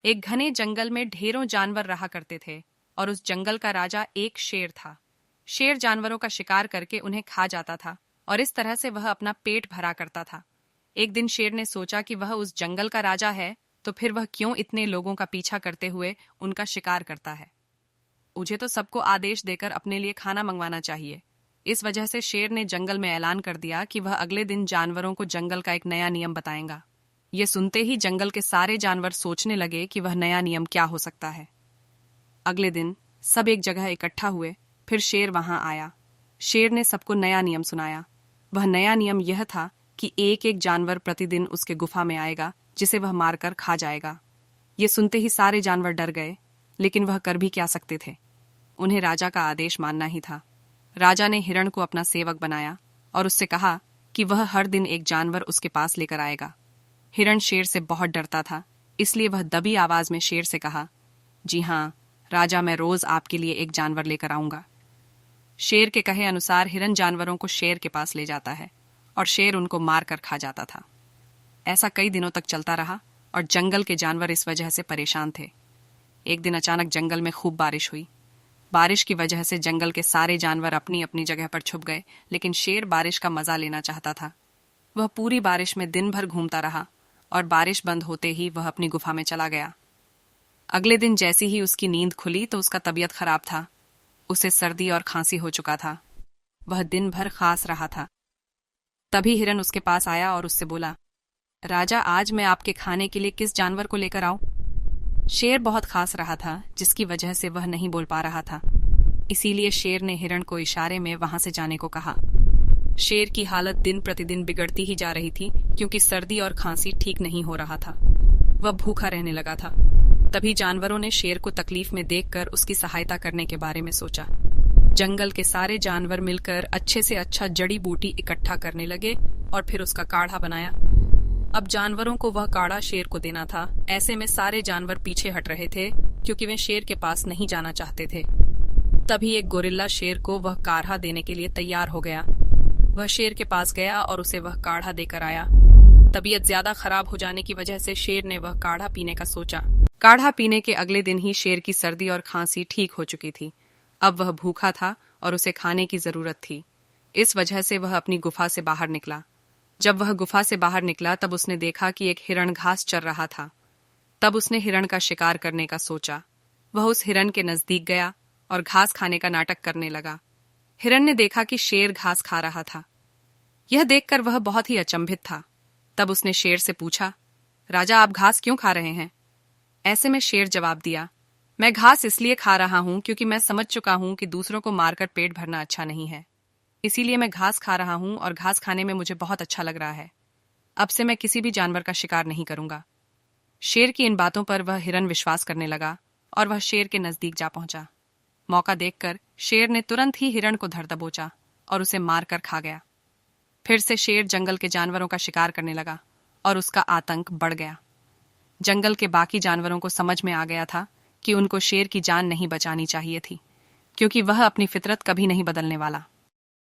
एक घने जंगल में ढेरों जानवर रहा करते थे और उस जंगल का राजा एक शेर था। शेर जानवरों का शिकार करके उन्हें खा जाता था और इस तरह से वह अपना पेट भरा करता था। एक दिन शेर ने सोचा कि वह उस जंगल का राजा है तो फिर वह क्यों इतने लोगों का पीछा करते हुए उनका शिकार करता है। मुझे तो सबको आदेश देकर अपने लिए खाना मंगवाना चाहिए। इस वजह से शेर ने जंगल में ऐलान कर दिया कि वह अगले दिन जानवरों को जंगल का एक नया नियम बताएगा। ये सुनते ही जंगल के सारे जानवर सोचने लगे कि वह नया नियम क्या हो सकता है। अगले दिन सब एक जगह इकट्ठा हुए। फिर शेर वहां आया। शेर ने सबको नया नियम सुनाया। वह नया नियम यह था कि एक एक जानवर प्रतिदिन उसके गुफा में आएगा जिसे वह मारकर खा जाएगा। ये सुनते ही सारे जानवर डर गए, लेकिन वह कर भी क्या सकते थे। उन्हें राजा का आदेश मानना ही था। राजा ने हिरण को अपना सेवक बनाया और उससे कहा कि वह हर दिन एक जानवर उसके पास लेकर आएगा। हिरण शेर से बहुत डरता था, इसलिए वह दबी आवाज में शेर से कहा, जी हाँ राजा, मैं रोज आपके लिए एक जानवर लेकर आऊंगा। शेर के कहे अनुसार हिरण जानवरों को शेर के पास ले जाता है और शेर उनको मार कर खा जाता था। ऐसा कई दिनों तक चलता रहा और जंगल के जानवर इस वजह से परेशान थे। एक दिन अचानक जंगल में खूब बारिश हुई। बारिश की वजह से जंगल के सारे जानवर अपनी अपनी जगह पर छुप गए, लेकिन शेर बारिश का मजा लेना चाहता था। वह पूरी बारिश में दिन भर घूमता रहा और बारिश बंद होते ही वह अपनी गुफा में चला गया। अगले दिन जैसी ही उसकी नींद खुली तो उसका तबीयत खराब था। उसे सर्दी और खांसी हो चुका था। वह दिन भर खांस रहा था। तभी हिरन उसके पास आया और उससे बोला, राजा, आज मैं आपके खाने के लिए किस जानवर को लेकर आऊं? शेर बहुत खांस रहा था, जिसकी वजह से वह नहीं बोल पा रहा था। इसीलिए शेर ने हिरण को इशारे में वहां से जाने को कहा। शेर की हालत दिन प्रतिदिन बिगड़ती ही जा रही थी, क्योंकि सर्दी और खांसी ठीक नहीं हो रहा था। वह भूखा रहने लगा था। तभी जानवरों ने शेर को तकलीफ में देखकर उसकी सहायता करने के बारे में सोचा। जंगल के सारे जानवर मिलकर अच्छे से अच्छा जड़ी बूटी इकट्ठा करने लगे और फिर उसका काढ़ा बनाया। अब जानवरों को वह काढ़ा शेर को देना था। ऐसे में सारे जानवर पीछे हट रहे थे, क्योंकि वे शेर के पास नहीं जाना चाहते थे। तभी एक गोरिल्ला शेर को वह काढ़ा देने के लिए तैयार हो गया। वह शेर के पास गया और उसे वह काढ़ा देकर आया। तबीयत ज्यादा खराब हो जाने की वजह से शेर ने वह काढ़ा पीने का सोचा। काढ़ा पीने के अगले दिन ही शेर की सर्दी और खांसी ठीक हो चुकी थी। अब वह भूखा था और उसे खाने की जरूरत थी। इस वजह से वह अपनी गुफा से बाहर निकला। जब वह गुफा से बाहर निकला तब उसने देखा कि एक हिरण घास चर रहा था। तब उसने हिरण का शिकार करने का सोचा। वह उस हिरण के नजदीक गया और घास खाने का नाटक करने लगा। हिरण ने देखा कि शेर घास खा रहा था। यह देखकर वह बहुत ही अचंभित था। तब उसने शेर से पूछा, राजा, आप घास क्यों खा रहे हैं? ऐसे में शेर जवाब दिया, मैं घास इसलिए खा रहा हूं क्योंकि मैं समझ चुका हूं कि दूसरों को मारकर पेट भरना अच्छा नहीं है। इसीलिए मैं घास खा रहा हूं और घास खाने में मुझे बहुत अच्छा लग रहा है। अब से मैं किसी भी जानवर का शिकार नहीं करूंगा। शेर की इन बातों पर वह हिरण विश्वास करने लगा और वह शेर के नजदीक जा पहुंचा। मौका देखकर शेर ने तुरंत ही हिरण को धर दबोचा और उसे मारकर खा गया। फिर से शेर जंगल के जानवरों का शिकार करने लगा और उसका आतंक बढ़ गया। जंगल के बाकी जानवरों को समझ में आ गया था कि उनको शेर की जान नहीं बचानी चाहिए थी, क्योंकि वह अपनी फितरत कभी नहीं बदलने वाला।